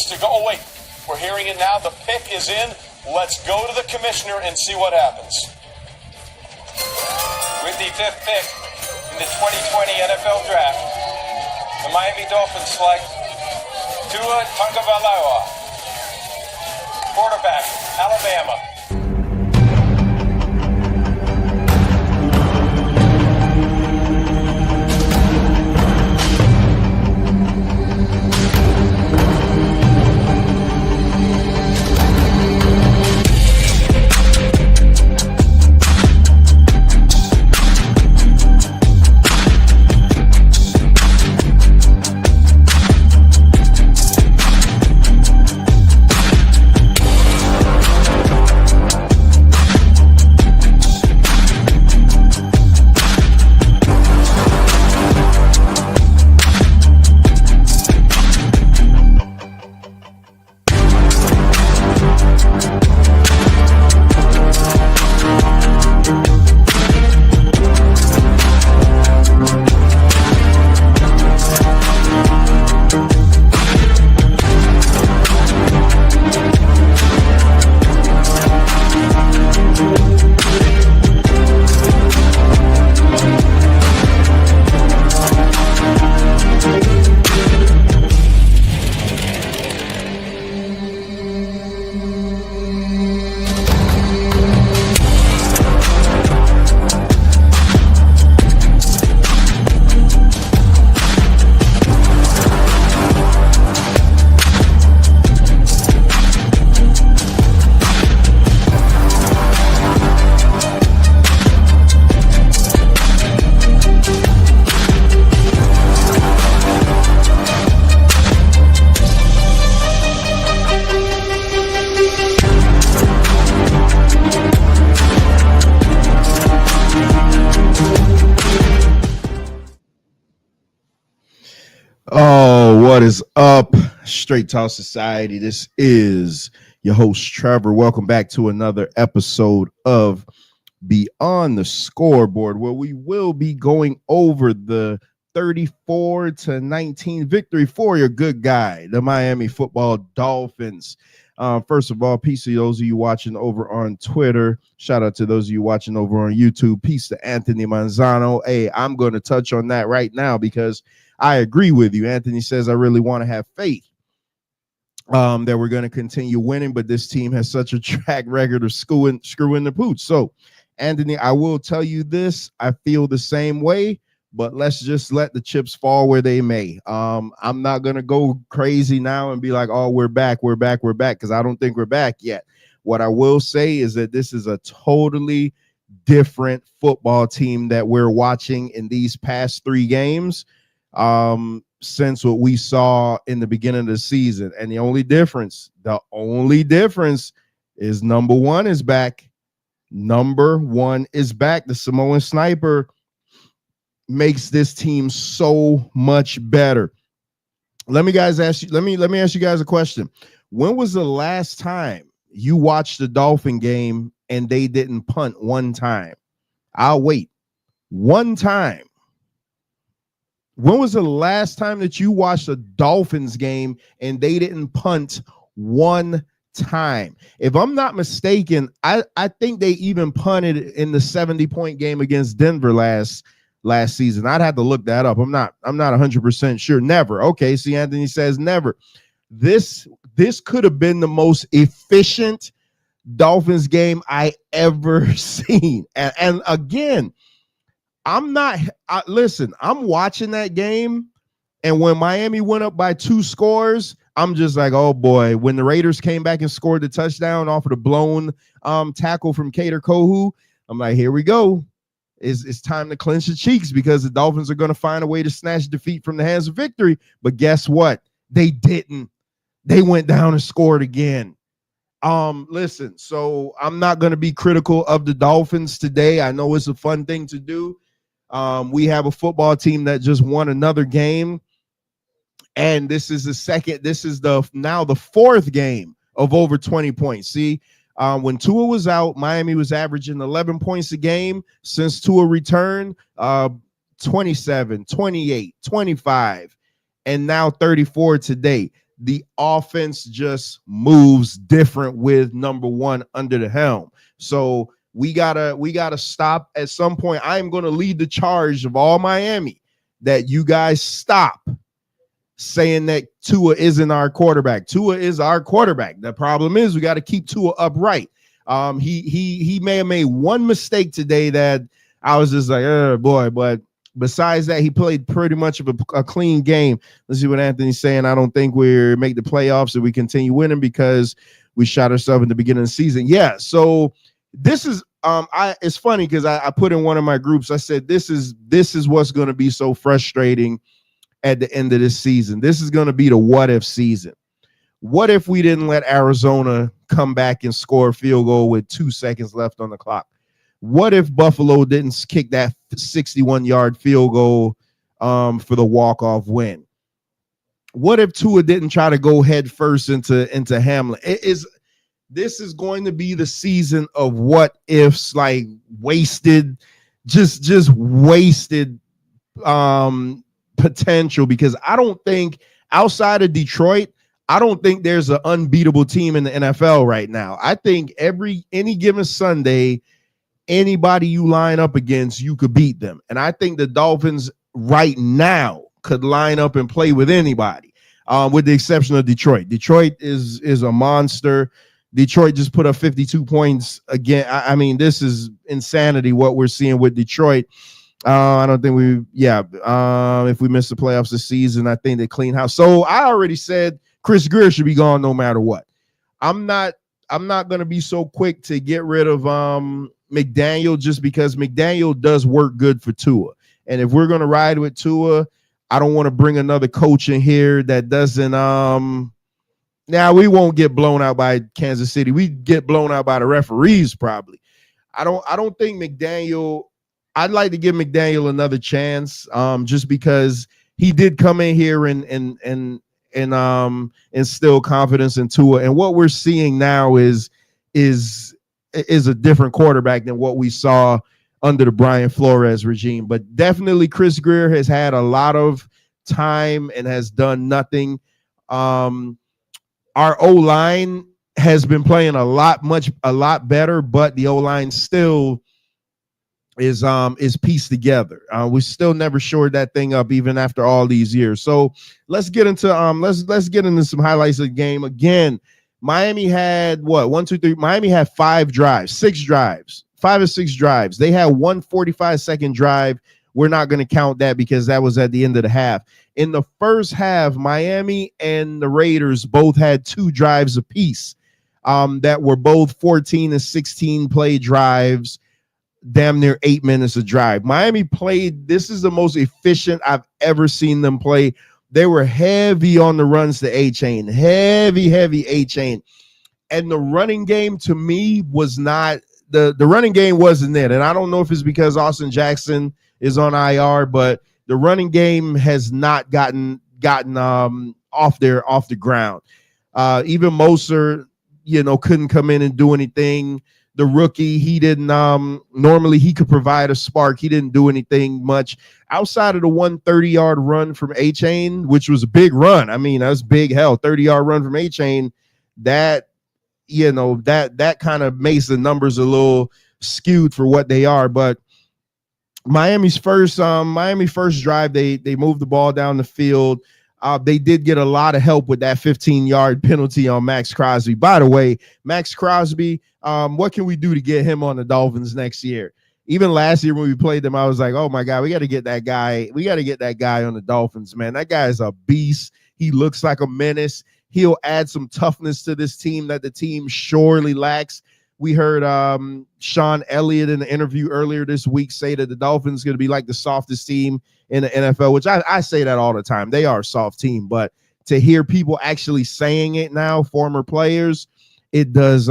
seconds to go. Oh, wait. We're hearing it now. The pick is in. Let's go to the commissioner and see what happens. With the fifth pick in the 2020 NFL Draft, the Miami Dolphins select Tua Tagovailoa, quarterback, Alabama. What is up, Straight Talk Society? This is your host, Trevor. Welcome back to another episode of Beyond the Scoreboard, where we will be going over the 34-19 victory for your good guy, the Miami Football Dolphins. First of all, peace to those of you watching over on Twitter. Shout out to those of you watching over on YouTube. Peace to Anthony Manzano. Hey, I'm going to touch on that right now because I agree with you. Anthony says, I really want to have faith that we're going to continue winning, but this team has such a track record of screwing the pooch. So, Anthony, I will tell you this. I feel the same way, but let's just let the chips fall where they may. I'm not going to go crazy now and be like, oh, we're back, because I don't think we're back yet. What I will say is that this is a totally different football team that we're watching in these past 3 games. Since what we saw in the beginning of the season. And the only difference is number one is back. The Samoan Sniper makes this team so much better. Let me ask you guys a question. When was the last time you watched the Dolphin game and they didn't punt one time? I'll wait. One time. When was the last time that you watched a Dolphins game and they didn't punt one time? If I'm not mistaken, I think they even punted in the 70-point game against Denver last season. I'd have to look that up. I'm not 100% sure. Never. Okay, see, Anthony says never. This could have been the most efficient Dolphins game I ever seen. And again, I'm watching that game, and when Miami went up by 2 scores, I'm just like, oh boy. When the Raiders came back and scored the touchdown off of the blown tackle from Kader Kohu, I'm like, here we go. It's time to clench the cheeks because the Dolphins are going to find a way to snatch defeat from the hands of victory. But guess what? They didn't. They went down and scored again. Listen, so I'm not going to be critical of the Dolphins today. I know it's a fun thing to do. We have a football team that just won another game, and this is now the 4th game of over 20 points. See, when Tua was out, Miami was averaging 11 points a game. Since Tua returned, 27, 28, 25, and now 34 today. the offense just moves different with number one under the helm. So we gotta stop at some point. I am going to lead the charge of all Miami that you guys stop saying that Tua isn't our quarterback. Tua is our quarterback. The problem is we got to keep Tua upright. He may have made one mistake today that I was just like, oh boy, but besides that, he played pretty much of a clean game. Let's see what Anthony's saying. I don't think we make the playoffs if we continue winning because we shot ourselves in the beginning of the season. Yeah, so this is it's funny because I put in one of my groups, I said this is what's going to be so frustrating at the end of this season. This is going to be the what if season. What if we didn't let Arizona come back and score a field goal with 2 seconds left on the clock? What if Buffalo didn't kick that 61-yard field goal for the walk-off win? What if Tua didn't try to go head first into Hamlin? This is going to be the season of what ifs, like wasted, just wasted potential, because I don't think outside of Detroit, I don't think there's an unbeatable team in the NFL right now. I think any given Sunday, anybody you line up against, you could beat them. And I think the Dolphins right now could line up and play with anybody, with the exception of Detroit. Detroit is a monster. Detroit just put up 52 points again. I mean, this is insanity what we're seeing with Detroit. I don't think if we miss the playoffs this season, I think they clean house. So I already said Chris Greer should be gone no matter what. I'm not going to be so quick to get rid of McDaniel just because McDaniel does work good for Tua. And if we're going to ride with Tua, I don't want to bring another coach in here that doesn't now we won't get blown out by Kansas City. We get blown out by the referees probably. I don't think McDaniel. I'd like to give McDaniel another chance, just because he did come in here and instill confidence in Tua. And what we're seeing now is a different quarterback than what we saw under the Brian Flores regime. But definitely Chris Greer has had a lot of time and has done nothing. Our O-line has been playing a lot better, but the O-line still is pieced together. We still never shored that thing up even after all these years. So let's get into let's get into some highlights of the game. Again, Miami had Miami had 5 or 6 drives. They had one 45-second drive. We're not going to count that because that was at the end of the half. In the first half, Miami and the Raiders both had 2 drives apiece, that were both 14 and 16 play drives, damn near 8 minutes a drive. Miami played, this is the most efficient I've ever seen them play. They were heavy on the runs to A-Chain, heavy A-Chain. And the running game to me was not, the running game wasn't it. And I don't know if it's because Austin Jackson is on IR, but the running game has not gotten off the ground. Even Moser, couldn't come in and do anything. The rookie, he didn't normally he could provide a spark. He didn't do anything much outside of the 130-yard run from A-Chain, which was a big run. I mean, that's big hell. 30-yard run from A-Chain, that kind of makes the numbers a little skewed for what they are. But Miami's first drive, they moved the ball down the field. They did get a lot of help with that 15-yard penalty on Max Crosby. By the way, Max Crosby, what can we do to get him on the Dolphins next year? Even last year when we played them, I was like, oh my God, we got to get that guy. We got to get that guy on the Dolphins, man. That guy is a beast. He looks like a menace. He'll add some toughness to this team that the team surely lacks. We heard Sean Elliott in the interview earlier this week say that the Dolphins going to be like the softest team in the NFL, which I say that all the time. They are a soft team, but to hear people actually saying it now, former players, it does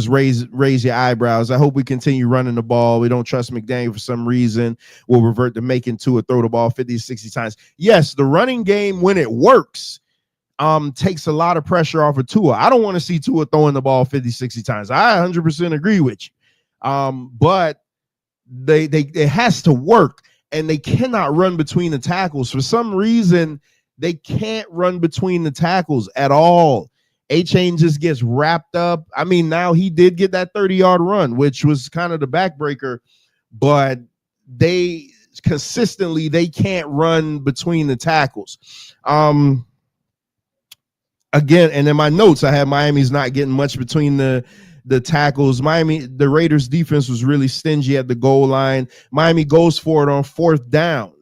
raise your eyebrows. I hope we continue running the ball. We don't trust McDaniel for some reason. We'll revert to making Tua throw the ball 50 to 60 times. Yes, the running game, when it works, takes a lot of pressure off of Tua. I don't want to see Tua throwing the ball 50, 60 times. I 100% agree with you. But it has to work, and they cannot run between the tackles. For some reason, They can't run between the tackles at all. A-Chain just gets wrapped up. I mean, now he did get that 30-yard run, which was kind of the backbreaker, but they can't run between the tackles. Again, and in my notes, I have Miami's not getting much between the tackles. The Raiders defense was really stingy at the goal line. Miami goes for it on 4th down.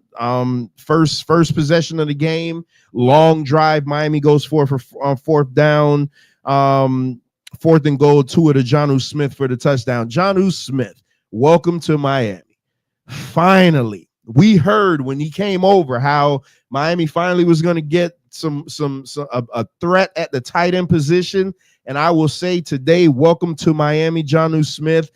First possession of the game, long drive. Miami goes for it on 4th down. 4th and goal, Tua to Jonnu Smith for the touchdown. Jonnu Smith, welcome to Miami. Finally, we heard when he came over how Miami finally was going to get a threat at the tight end position. And I will say today, welcome to Miami, Jonnu Smith.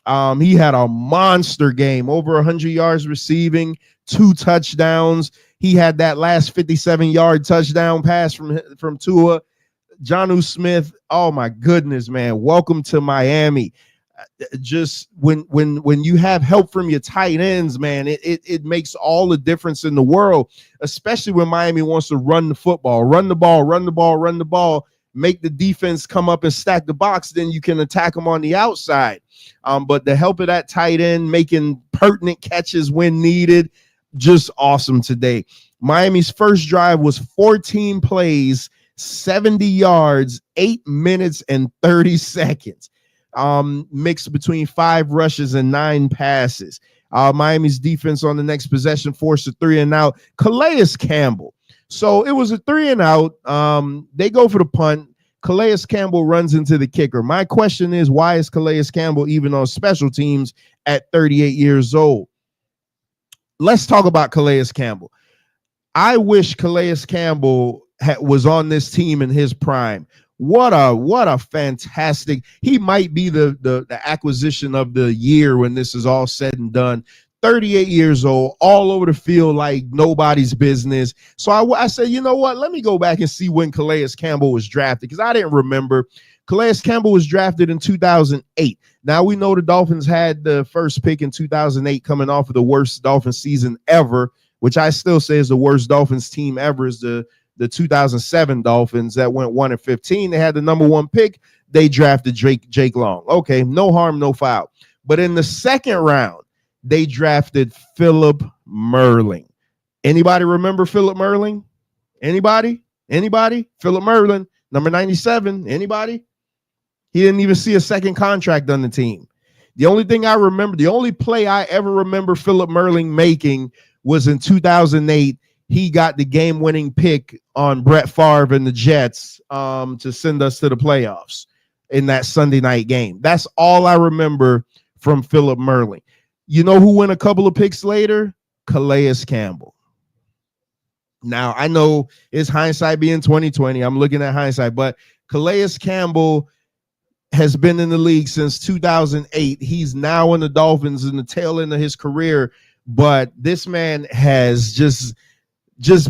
He had a monster game, over 100 yards receiving, 2 touchdowns. He had that last 57-yard touchdown pass from Tua. Jonnu Smith, oh my goodness, man, welcome to Miami. Just when you have help from your tight ends, man, it makes all the difference in the world, especially when Miami wants to run the football, run the ball, make the defense come up and stack the box, then you can attack them on the outside. But the help of that tight end making pertinent catches when needed, just awesome today. Miami's first drive was 14 plays, 70 yards, 8 minutes and 30 seconds. Mixed between 5 rushes and 9 passes. Miami's defense on the next possession forced a 3 and out. Calais Campbell. So it was a 3 and out. They go for the punt. Calais Campbell runs into the kicker. My question is, why is Calais Campbell even on special teams at 38 years old? Let's talk about Calais Campbell. I wish Calais Campbell was on this team in his prime. What a fantastic, he might be the acquisition of the year when this is all said and done. 38 years old, all over the field like nobody's business. So I said, you know what? Let me go back and see when Calais Campbell was drafted, because I didn't remember. Calais Campbell was drafted in 2008. Now we know the Dolphins had the first pick in 2008, coming off of the worst Dolphins season ever, which I still say is the worst Dolphins team ever, is the 2007 Dolphins that went 1-15. They had the number 1 pick. They drafted Jake Long. Okay, no harm, no foul. But in the second round, they drafted Philip Merling. Anybody remember Philip Merling? Anybody? Philip Merling, number 97. Anybody? He didn't even see a second contract on the team. The only thing I remember, the only play I ever remember Philip Merling making was in 2008. He got the game-winning pick on Brett Favre and the Jets to send us to the playoffs in that Sunday night game. That's all I remember from Philip Merling. You know who went a couple of picks later? Calais Campbell. Now, I know it's hindsight being 2020. I'm looking at hindsight, but Calais Campbell has been in the league since 2008. He's now in the Dolphins in the tail end of his career, but this man has just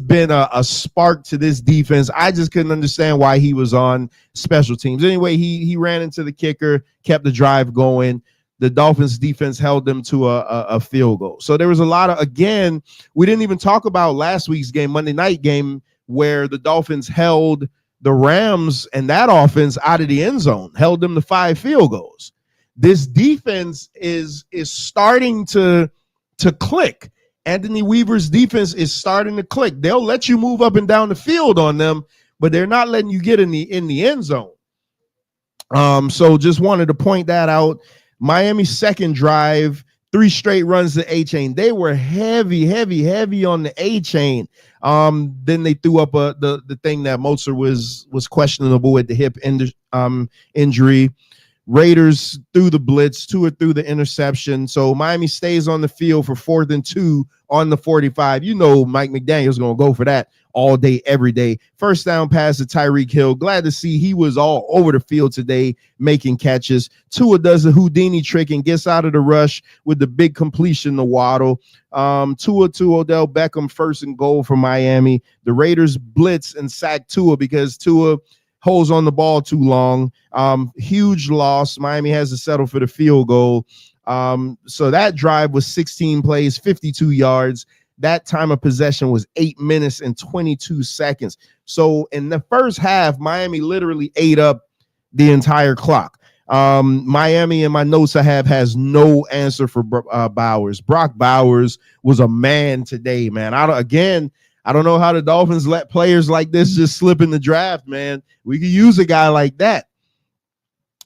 been a spark to this defense. I just couldn't understand why he was on special teams. Anyway, he ran into the kicker, kept the drive going. The Dolphins defense held them to a field goal. So there was a lot of, again, we didn't even talk about last week's game, Monday night game, where the Dolphins held the Rams and that offense out of the end zone, held them to 5 field goals. This defense is starting to click. Anthony Weaver's defense is starting to click. They'll let you move up and down the field on them, but they're not letting you get in the end zone. So just wanted to point that out. Miami's second drive, 3 straight runs to A-Chain. They were heavy on the A-Chain. Then they threw up the thing that Mozart was questionable with the hip injury. Raiders threw the blitz, Tua threw the interception. So Miami stays on the field for 4th and 2 on the 45. You know Mike McDaniel's going to go for that all day, every day. First down pass to Tyreek Hill. Glad to see he was all over the field today making catches. Tua does a Houdini trick and gets out of the rush with the big completion to Waddle. Tua to Odell Beckham, 1st and goal for Miami. The Raiders blitz and sack Tua because Tua holds on the ball too long. Huge loss. Miami has to settle for the field goal. So that drive was 16 plays, 52 yards, That time of possession was 8 minutes and 22 seconds. So in the first half, Miami literally ate up the entire clock. Miami, in my notes I have, has no answer for Bowers. Brock Bowers was a man today, man. I don't know how the Dolphins let players like this just slip in the draft, man. We could use a guy like that.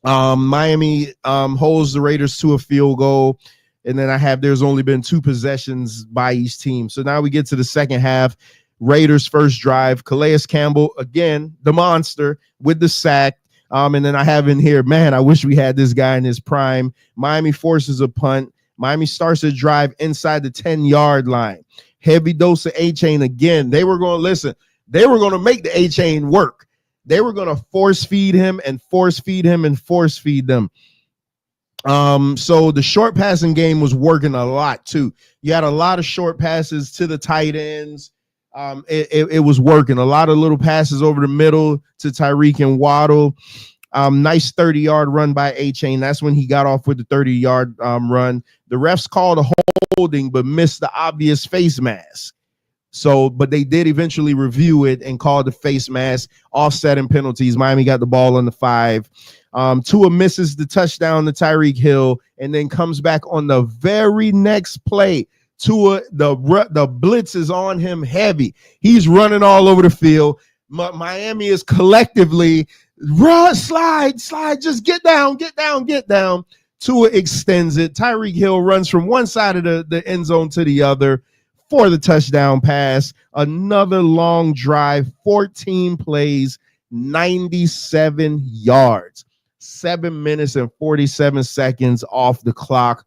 Miami holds the Raiders to a field goal. And then there's only been 2 possessions by each team. So now we get to the second half. Raiders first drive. Calais Campbell, again, the monster with the sack. And then I have in here, man, I wish we had this guy in his prime. Miami forces a punt. Miami starts to drive inside the 10-yard line. Heavy dose of A-Chain again. They were going to listen. They were going to make the A-Chain work. They were going to force feed him and force feed him and force feed them. So the short passing game was working a lot too. You had a lot of short passes to the tight ends. It was working. A lot of little passes over the middle to Tyreek and Waddle. Nice 30-yard run by A-Chain. That's when he got off with the 30-yard run. The refs called a holding, but missed the obvious face mask. So, but they did eventually review it and call the face mask, offsetting penalties. Miami got the ball on the 5. Tua misses the touchdown to Tyreek Hill and then comes back on the very next play. Tua, the blitz is on him heavy. He's running all over the field. Miami is collectively run, slide, just get down. Tua extends it. Tyreek Hill runs from one side of the end zone to the other for the touchdown pass. Another long drive, 14 plays, 97 yards, 7 minutes and 47 seconds off the clock.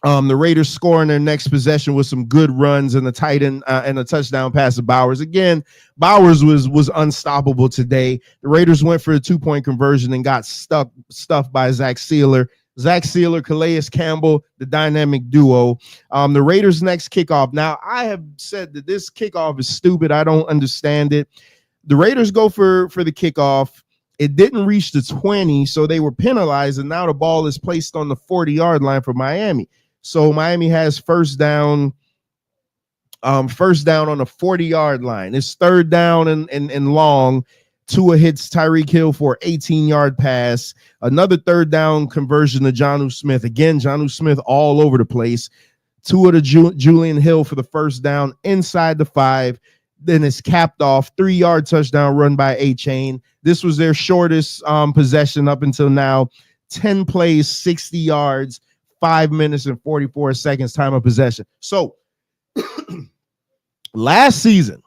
The Raiders score in their next possession with some good runs and the tight end and a touchdown pass to Bowers. Again, Bowers was unstoppable today. The Raiders went for a 2-point conversion and got stuffed by Zach Sealer. Zach Sealer, Calais Campbell, the dynamic duo. The Raiders' next kickoff. Now, I have said that this kickoff is stupid. I don't understand it. The Raiders go for the kickoff. It didn't reach the 20, so they were penalized, and now the ball is placed on the 40-yard line for Miami. So Miami has first down on the 40-yard line. It's third down and long. Tua hits Tyreek Hill for an 18-yard pass. Another third down conversion to Jonnu Smith. Again, Jonnu Smith all over the place. Tua to Julian Hill for the first down inside the 5. Then it's capped off. 3-yard touchdown run by A-Chain. This was their shortest possession up until now. 10 plays, 60 yards. 5 minutes and 44 seconds time of possession. So last season,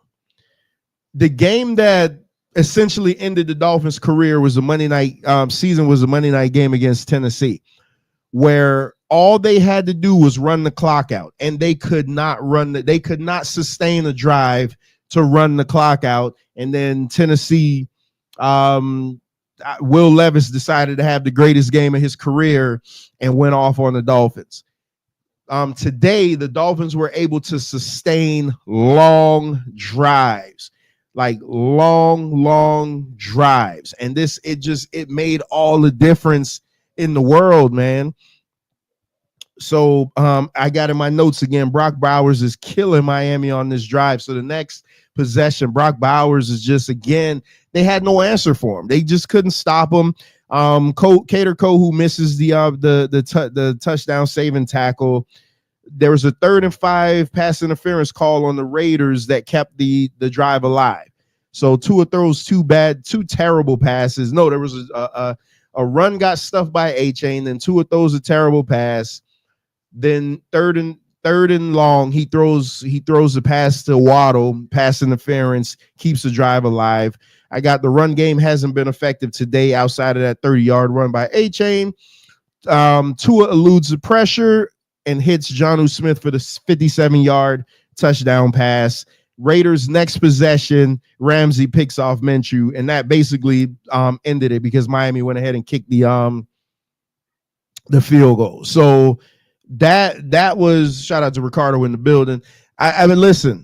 the game that essentially ended the Dolphins' career was a Monday night game against Tennessee, where all they had to do was run the clock out, and they could not sustain a drive to run the clock out. And then Tennessee, Will Levis decided to have the greatest game of his career and went off on the Dolphins. Today, the Dolphins were able to sustain long drives, like long drives. And it made all the difference in the world, man. So I got in my notes again, Brock Bowers is killing Miami on this drive. So the next possession, Brock Bowers is just, again, they had no answer for him. They just couldn't stop him. Kader Kohu misses the touchdown saving tackle. There was a 3rd and 5 pass interference call on the Raiders that kept the drive alive. So Tua throws two terrible passes. No, there was a run got stuffed by A-Chain. Then Tua throws a terrible pass. Then third and long, he throws the pass to Waddle, pass interference, keeps the drive alive. I got the run game hasn't been effective today outside of that 30-yard run by A-Chain. Tua eludes the pressure and hits Jonnu Smith for the 57-yard touchdown pass. Raiders' next possession, Ramsey picks off Minshew, and that basically ended it because Miami went ahead and kicked the field goal. So that was, shout out to Ricardo in the building. I mean, listen.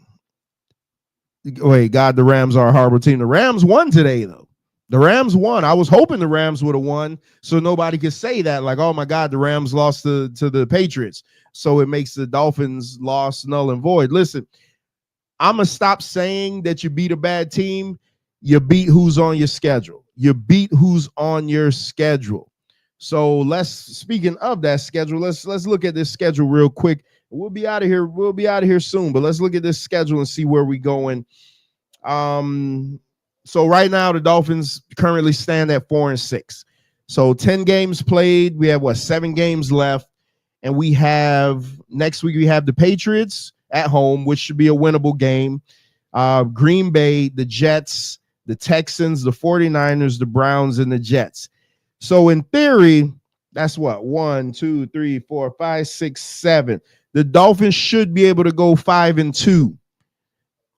Wait, God, the Rams are a horrible team. The Rams won today, though. The Rams won. I was hoping the Rams would have won so nobody could say that, like, oh my God, the Rams lost to the Patriots. So it makes the Dolphins loss null and void. Listen, I'm going to stop saying that you beat a bad team. You beat who's on your schedule. You beat who's on your schedule. So speaking of that schedule, let's look at this schedule real quick. We'll be out of here. We'll be out of here soon, but let's look at this schedule and see where we're going. So right now the Dolphins currently stand at 4-6. So 10 games played. We have 7 games left, and we have next week we have the Patriots at home, which should be a winnable game. Green Bay, the Jets, the Texans, the 49ers, the Browns, and the Jets. So in theory, that's 1, 2, 3, 4, 5, 6, 7. The Dolphins should be able to go 5-2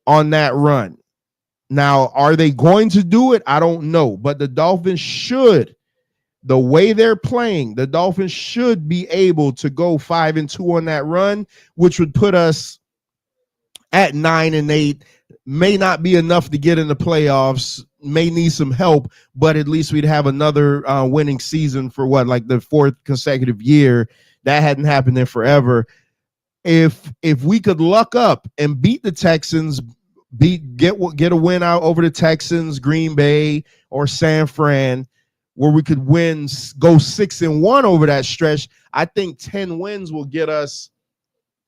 on that run. Now, are they going to do it? I don't know, but the Dolphins should. The way they're playing, the Dolphins should be able to go 5-2 on that run, which would put us at 9-8. May not be enough to get in the playoffs, may need some help, but at least we'd have another winning season for like the 4th consecutive year. That hadn't happened in forever. If we could luck up and beat the Texans, get a win out over the Texans, Green Bay, or San Fran, where we could go 6-1 over that stretch, I think 10 wins will get us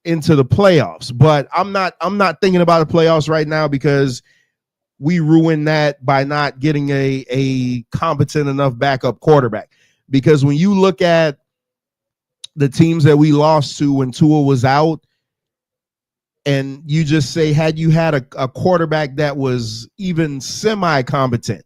into the playoffs. But I'm not thinking about the playoffs right now because we ruined that by not getting a competent enough backup quarterback. Because when you look at the teams that we lost to when Tua was out, and you just say, had you had a quarterback that was even semi-competent,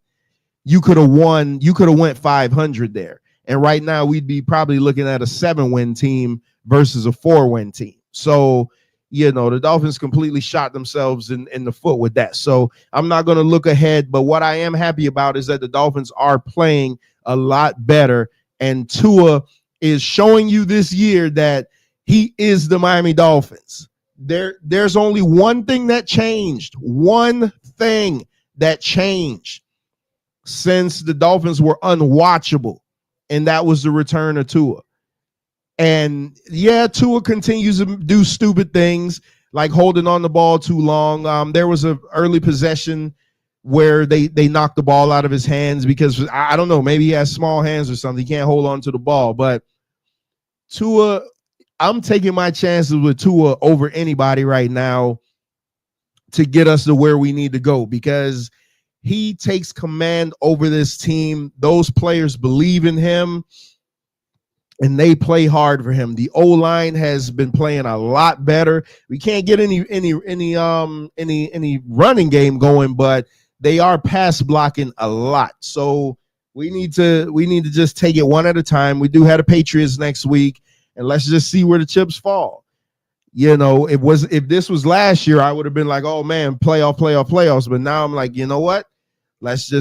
you could have won. You could have went 500 there. And right now we'd be probably looking at a 7-win team versus a 4-win team. So, the Dolphins completely shot themselves in the foot with that. So I'm not going to look ahead, but what I am happy about is that the Dolphins are playing a lot better. And Tua is showing you this year that he is the Miami Dolphins. There's only one thing that changed. One thing that changed since the Dolphins were unwatchable, and that was the return of Tua. And yeah, Tua continues to do stupid things like holding on the ball too long. There was an early possession where they knocked the ball out of his hands because I don't know, maybe he has small hands or something. He can't hold on to the ball. But Tua, I'm taking my chances with Tua over anybody right now to get us to where we need to go because he takes command over this team. Those players believe in him and they play hard for him. The O-line has been playing a lot better. We can't get any running game going, but they are pass blocking a lot. So we need to just take it one at a time. We do have the Patriots next week, and let's just see where the chips fall. If this was last year, I would have been like, oh man, playoffs. But now I'm like, you know what? Let's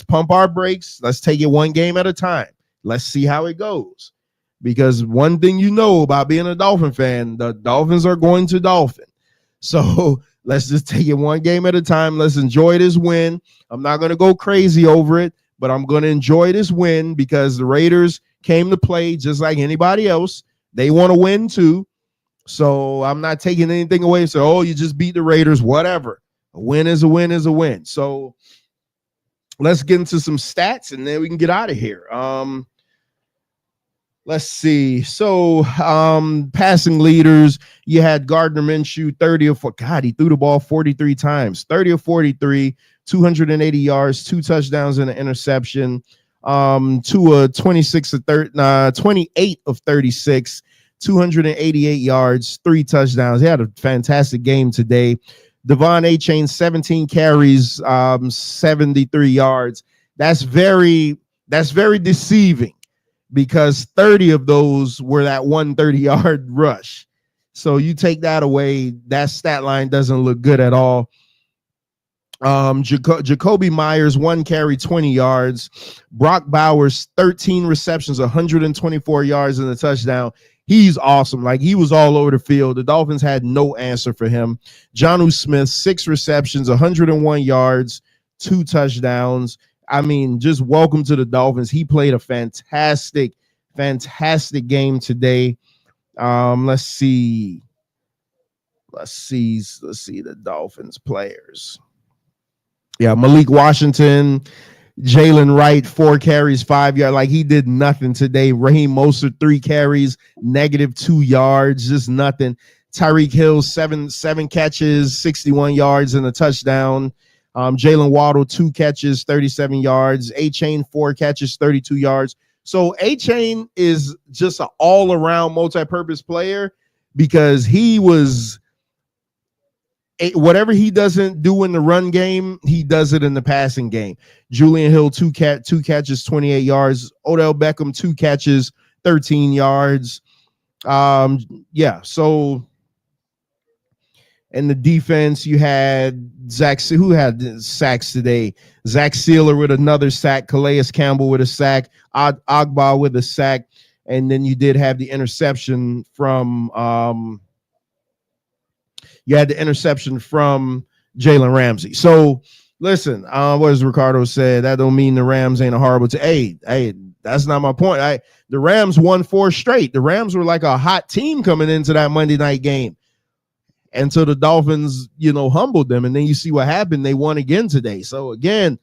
pump our brakes. Let's take it one game at a time. Let's see how it goes. Because one thing about being a Dolphin fan, the Dolphins are going to Dolphin. So let's just take it one game at a time. Let's enjoy this win. I'm not going to go crazy over it, but I'm going to enjoy this win because the Raiders came to play just like anybody else. They want to win too. So I'm not taking anything away. So, oh, you just beat the Raiders, whatever. A win is a win is a win. So let's get into some stats and then we can get out of here. Let's see. So passing leaders, you had Gardner Minshew, 30 of 40. God, he threw the ball 43 times, 30 of 43, 280 yards, 2 touchdowns and an interception. Tua 28 of 36, 288 yards, 3 touchdowns. He had a fantastic game today. Devon Achane, 17 carries, 73 yards. That's very deceiving because 30 of those were that 130-yard rush. So you take that away, that stat line doesn't look good at all. Jacoby Myers, 1 carry, 20 yards. Brock Bowers, 13 receptions, 124 yards and a touchdown. He's awesome. Like, he was all over the field. The Dolphins had no answer for him. Jonnu Smith, 6 receptions, 101 yards, 2 touchdowns. I mean, just welcome to the Dolphins. He played a fantastic game today. Let's see the Dolphins players. Yeah, Malik Washington, Jalen Wright, 4 carries, 5 yards. Like, he did nothing today. Raheem Mostert, 3 carries, -2 yards, just nothing. Tyreek Hill, seven catches, 61 yards and a touchdown. Jalen Waddle, 2 catches, 37 yards. A-Chain, 4 catches, 32 yards. So A-Chain is just an all-around multi-purpose player because he was whatever he doesn't do in the run game, he does it in the passing game. Julian Hill, 2 catches, 28 yards. Odell Beckham, 2 catches, 13 yards. Yeah, so in the defense, you had who had sacks today? Zach Sealer with another sack, Calais Campbell with a sack, Agba with a sack, and then you did have the interception from Jalen Ramsey. So listen, what does Ricardo said? That don't mean the Rams ain't a horrible team. Hey, that's not my point. The Rams won 4 straight. The Rams were like a hot team coming into that Monday night game. Until the Dolphins, humbled them. And then you see what happened. They won again today. So again,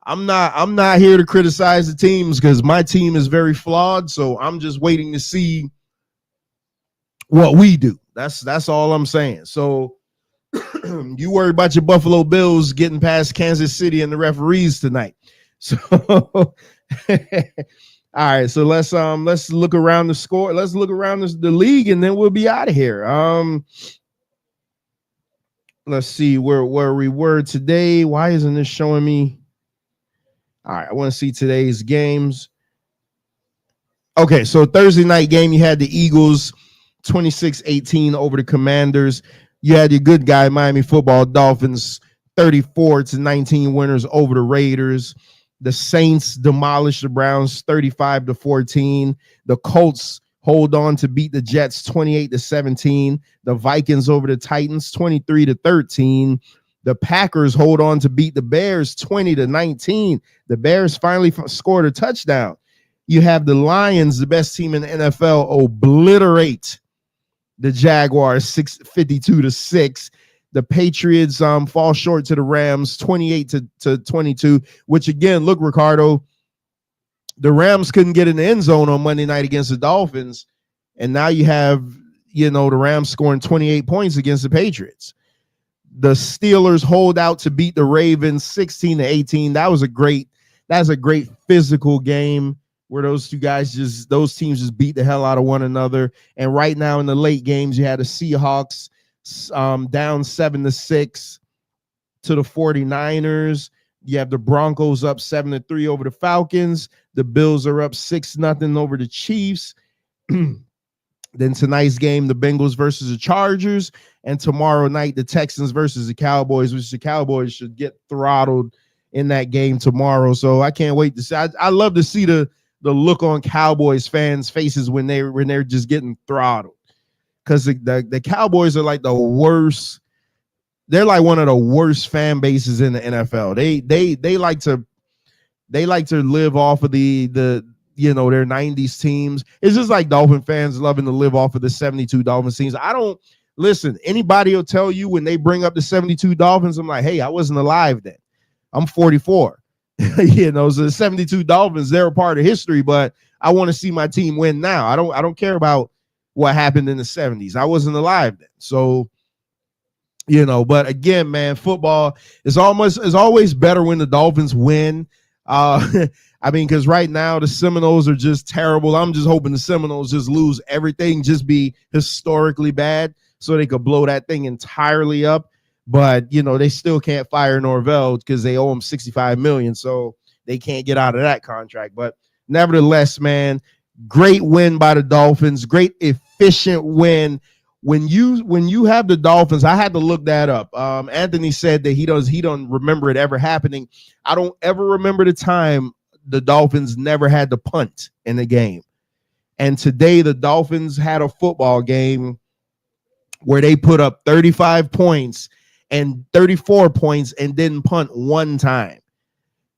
I'm not here to criticize the teams because my team is very flawed. So I'm just waiting to see what we do. That's all I'm saying. So you worry about your Buffalo Bills getting past Kansas City and the referees tonight. So all right, so let's look around the score. Let's look around the league, and then we'll be out of here. Let's see where we were today. Why isn't this showing me? All right, I want to see today's games. Okay, so Thursday night game, you had the Eagles 26-18 over the Commanders. You had your good guy, Miami football Dolphins, 34-19 winners over the Raiders. The Saints demolished the Browns 35-14. The Colts hold on to beat the Jets 28-17. The Vikings over the Titans 23-13. The Packers hold on to beat the Bears 20-19. The Bears finally scored a touchdown. You have the Lions, the best team in the NFL, obliterate the Jaguars 52-6. The Patriots fall short to the Rams 28-22, which again, look, Ricardo, the Rams couldn't get in the end zone on Monday night against the Dolphins. And now you have, the Rams scoring 28 points against the Patriots. The Steelers hold out to beat the Ravens 16-18. That's a great physical game where those teams just beat the hell out of one another. And right now in the late games, you had the Seahawks down 7-6 to the 49ers. You have the Broncos up 7-3 over the Falcons. The Bills are up 6-0 over the Chiefs. Then tonight's game, the Bengals versus the Chargers. And tomorrow night, the Texans versus the Cowboys, which the Cowboys should get throttled in that game tomorrow. So I can't wait to see. I love to see the look on Cowboys fans' faces when they're just getting throttled. Because the Cowboys are like the worst. They're like one of the worst fan bases in the NFL. They like to live off of their 90s teams. It's just like Dolphin fans loving to live off of the 72 Dolphins teams. I don't listen. Anybody will tell you when they bring up the 72 Dolphins, I'm like, hey, I wasn't alive then. I'm 44. So the 72 Dolphins, they're a part of history, but I want to see my team win now. I don't care about what happened in the 70s. I wasn't alive then. So, but again, man, football is always better when the Dolphins win. Because right now the Seminoles are just terrible. I'm just hoping the Seminoles just lose everything, just be historically bad so they could blow that thing entirely up. But, they still can't fire Norvell because they owe him $65 million. So they can't get out of that contract. But nevertheless, man, great win by the Dolphins. Great efficient win. When you have the Dolphins, I had to look that up. Anthony said that he don't remember it ever happening. I don't ever remember the time the Dolphins never had to punt in the game. And today the Dolphins had a football game where they put up 35 points and 34 points and didn't punt one time.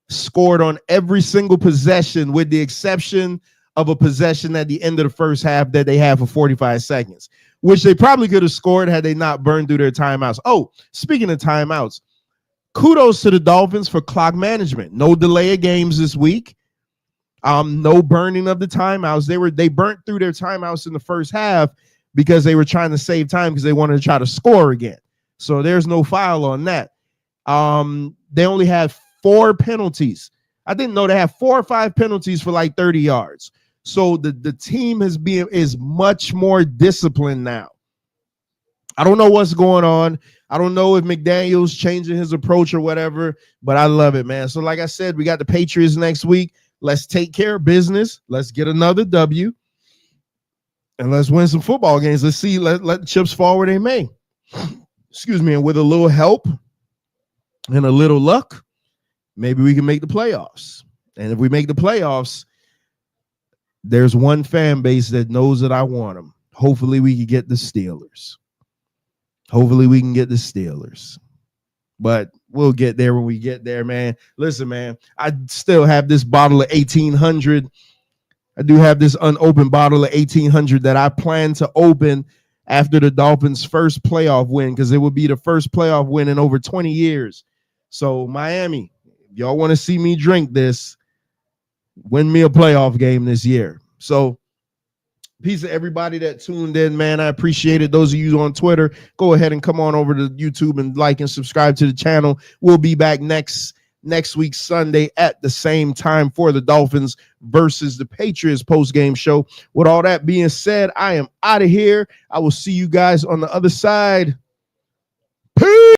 scored on every single possession with the exception of a possession at the end of the first half that they had for 45 seconds, which they probably could have scored had they not burned through their timeouts. Oh, speaking of timeouts, kudos to the Dolphins for clock management. No delay of games this week. No burning of the timeouts. They burnt through their timeouts in the first half because they were trying to save time because they wanted to try to score again. So there's no foul on that. They only had 4 penalties. I didn't know they have 4 or 5 penalties for like 30 yards. So the team is much more disciplined now. I don't know what's going on. I don't know if McDaniel's changing his approach or whatever, but I love it, man. So like I said, we got the Patriots next week. Let's take care of business. Let's get another W. And let's win some football games. Let's see. Let the chips fall where they may. Excuse me. And with a little help and a little luck, maybe we can make the playoffs. And if we make the playoffs, there's one fan base that knows that I want them. Hopefully we can get the Steelers. But we'll get there when we get there, man. Listen, man, I still have this bottle of 1800. I do have this unopened bottle of 1800 that I plan to open after the Dolphins' first playoff win, because it would be the first playoff win in over 20 years. So, Miami, if y'all want to see me drink this, win me a playoff game this year. So, peace to everybody that tuned in, man. I appreciate it. Those of you on Twitter, go ahead and come on over to YouTube and like and subscribe to the channel. We'll be back next week, Sunday at the same time for the Dolphins versus the Patriots post-game show. With all that being said, I am out of here. I will see you guys on the other side. Peace.